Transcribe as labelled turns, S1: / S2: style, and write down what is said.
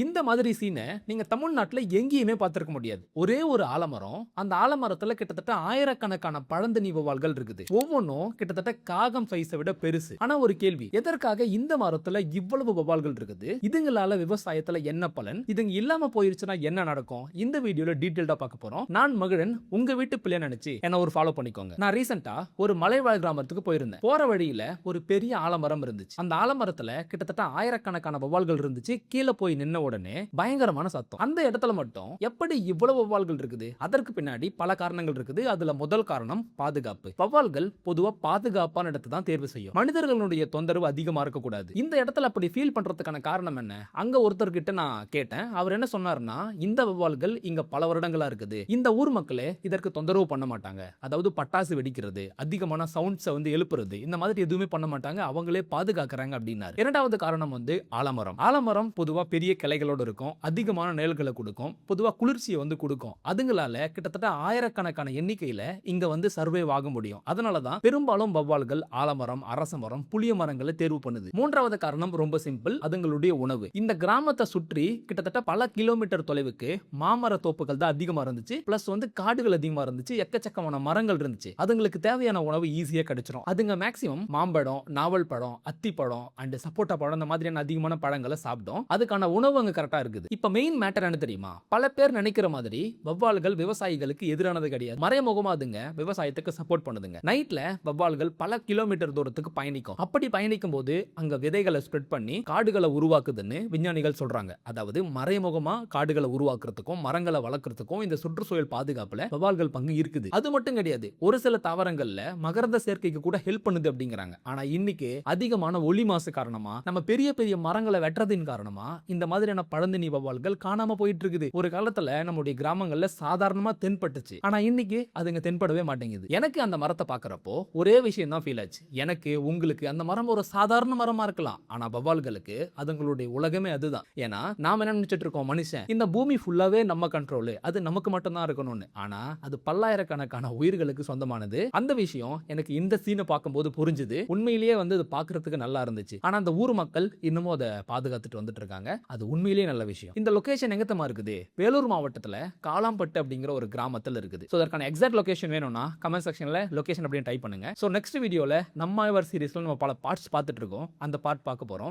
S1: இந்த மாதிரி சீனை நீங்க தமிழ்நாட்டுல எங்கேயுமே பார்த்திருக்க முடியாது. ஒரே ஒரு ஆலமரம். அந்த ஆலமரத்துல கிட்டத்தட்ட ஆயிரக்கணக்கான பழந்தின்னி வௌவால்கள் இருக்குது. ஒவ்வொன்னும் கிட்டத்தட்ட காகம் சைஸை விட பெருசு. ஆனா ஒரு கேள்வி, எதற்காக இந்த மரத்துல இவ்வளவு வௌவால்கள் இருக்குது? இதுங்களால விவசாயத்துல என்ன பலன்? இதுங்க இல்லாம போயிருச்சுன்னா என்ன நடக்கும்? இந்த வீடியோல டீடைல்டா பார்க்க போறோம். நான் மகிழன், உங்க வீட்டு பிள்ளை நினைச்சு என்ன ஒரு ஃபாலோ பண்ணிக்கோங்க. நான் ரீசெண்டா ஒரு மலைவாழ் கிராமத்துக்கு போயிருந்தேன். போற வழியில ஒரு பெரிய ஆலமரம் இருந்துச்சு. அந்த ஆலமரத்துல கிட்டத்தட்ட ஆயிரக்கணக்கான வௌவால்கள் இருந்துச்சு. கீழே போய் நின்ன உடனே பயங்கரமான சத்தம். அந்த இடத்துல மட்டும் எப்படி இவ்வளவு வௌவால்கள் இருக்குது? அதற்கு பின்னாடி பல காரணங்கள் இருக்குது. அதுல முதல் காரணம் பாதுகாப்பு. வௌவால்கள் பொதுவா பாதுகாப்பான இடத்தை தான் தேர்வு செய்யும். மனிதர்களுடைய தொந்தரவு அதிகமா இருக்க கூடாது. இந்த இடத்துல அப்படி ஃபீல் பண்றதுக்கான காரணம் என்ன? அங்க ஒருத்தர் கிட்ட நான் கேட்டேன். அவர் என்ன சொன்னாருன்னா, இந்த வௌவால்கள் இங்க பல வருடங்களா இருக்குது. இந்த ஊர் மக்களே இதற்கு தொந்தரவு பண்ண மாட்டாங்க. அதாவது பட்டாசு வெடிக்கிறது, அதிகமான சவுண்ட்ஸ் எழுப்புறது, இந்த மாதிரி எதுவுமே பண்ண மாட்டாங்க. அவங்களே பாதுகாக்கறாங்க அப்படின்னாரு. இரண்டாவது காரணம் ஆலமரம். ஆலமரம் பொதுவா பெரிய கிளைகளோட இருக்கும். அதிகமான நிழல்களை கொடுக்கும். பொதுவா குளிர்ச்சியை கொடுக்கும். அதுங்களால கிட்டத்தட்ட ஆயிரக்கணக்கான எண்ணிக்கையில இங்க சர்வைவ் ஆக முடியும். அதனால தான் பெரும்பாலும் வௌவால்கள் ஆலமரம், அரச மரம், புளிய மரங்களை தேர்வு பண்ணுது. மூன்றாவது காரணம் ரொம்ப சிம்பிள். அதுங்களுடைய உணவு. இந்த கிராமத்தை சுற்றி கிட்டத்தட்ட பல கிலோமீட்டர் தொலைவுக்கு மாமர தோப்புகள் தான் அதிகமா இருந்துச்சு. பிளஸ் காடுகள் அதிகமா இருந்துச்சு. எக்கச்சக்கமான மரங்கள் இருந்துச்சு. அதுங்களுக்கு தேவையான உணவு ஈஸியா கிடைச்சிரும். அதுங்க மேக்ஸிமம் மாம்பழம், நாவல் பழம், அத்தி பழம் அண்ட் சப்போட்டா பழம் இந்த மாதிரியான அதிகமான பழங்களை சாப்பிடும். அதுக்கான உணவு அங்க கரெக்டா இருக்குது. இப்ப மெயின் மேட்டர் என்ன தெரியுமா? பல பேர் நினைக்கிற மாதிரி வௌவால்கள் விவசாயிகளுக்கு எதிரானது கிடையாது. மறைமுகமா அதுங்க விவசாயத்துக்கு சப்போர்ட் பண்ணுதுங்க. நைட்ல வௌவால்கள் பல கிலோமீட்டர் தூரத்துக்கு பயணிக்கும். அப்படி பயணிக்கும் போது அங்க விதைகளை ஸ்ப்ரெட் பண்ணி காடுகளை உருவாக்குதுன்னு விஞ்ஞானிகள் சொல்றாங்க. அதாவது மறைமுகமா காடுகளை உருவாக்குறதுக்கும் மரங்களை வளர்க்கறதுக்கும் இந்த சுற்றுச்சூழல் பாதுகாப்புல வௌவால்கள் பங்கு இருக்குது. அது மட்டும் கிடையாது, ஒரு சில தாவரங்கள்ல மகரந்த சேர்க்கைக்கு கூட ஹெல்ப் பண்ணுது அப்படிங்கிறாங்க. ஆனா இன்னைக்கு அதிகமான ஒளி மாசு காரணமா, நம்ம பெரிய பெரிய மரங்களை வெட்டுறதின் காரணமா இந்த மாதிரியான பழந்தின்னி வௌவால்கள் காணாம போயிட்டு இருக்குது. ஒரு காலத்துல நம்முடைய கிராமங்கள்ல சாதாரணமா தென்பட்டுச்சு. ஆனா இன்னைக்கு அதுங்க தென்படவே மாட்டேங்குது. எனக்கு அந்த மரத்தை பார்க்கறப்போ ஒரே விஷயம் தான் ஃபீல் ஆச்சு. எனக்கு, உங்களுக்கு அந்த மரம் ஒரு சாதாரண மரமா இருக்கலாம். ஆனா வௌவால்களுக்கு அதுங்களுடைய உலகமே அதுதான். ஏன்னா நாம என்ன நினைச்சிட்டு இருக்கோம், மனுஷன் இந்த பூமி ஃபுல்லாவே நம்ம கண்ட்ரோல், அது நமக்கு மட்டும் தான் இருக்கணும்னு. ஆனா அது பல்லாயிரக்கணக்கான உயிர்களுக்கு சொந்தமானது. அந்த விஷயம் எனக்கு இந்த சீனை பார்க்கும்போது புரிஞ்சுது. உண்மையிலேயே அது பார்க்கறதுக்கு நல்லா இருந்துச்சு. ஆனா அந்த ஊர் மக்கள் இன்னமும் அதை பாதுகாத்துட்டு வந்துட்டு இருக்காங்க. அது உண்மையிலேயே நல்ல விஷயம். இந்த லொகேஷன் எங்கத்தமா இருக்குது? வேலூர் மாவட்டத்துல காலாம்பட்டு அப்படிங்கிற ஒரு கிராமத்தில் இருக்குது. சோ அதற்கான எக்ஸாக்ட் லொகேஷன் வேணும்னா கமெண்ட் செக்ஷன்ல லொகேஷன் அப்படின்னு டைப் பண்ணுங்க. சோ நெக்ஸ்ட் வீடியோல நம்ம சீரிஸ்ல நம்ம பல பார்ட்ஸ் பார்த்துட்டு இருக்கோம். அந்த பார்ட் பார்க்க போறோம்.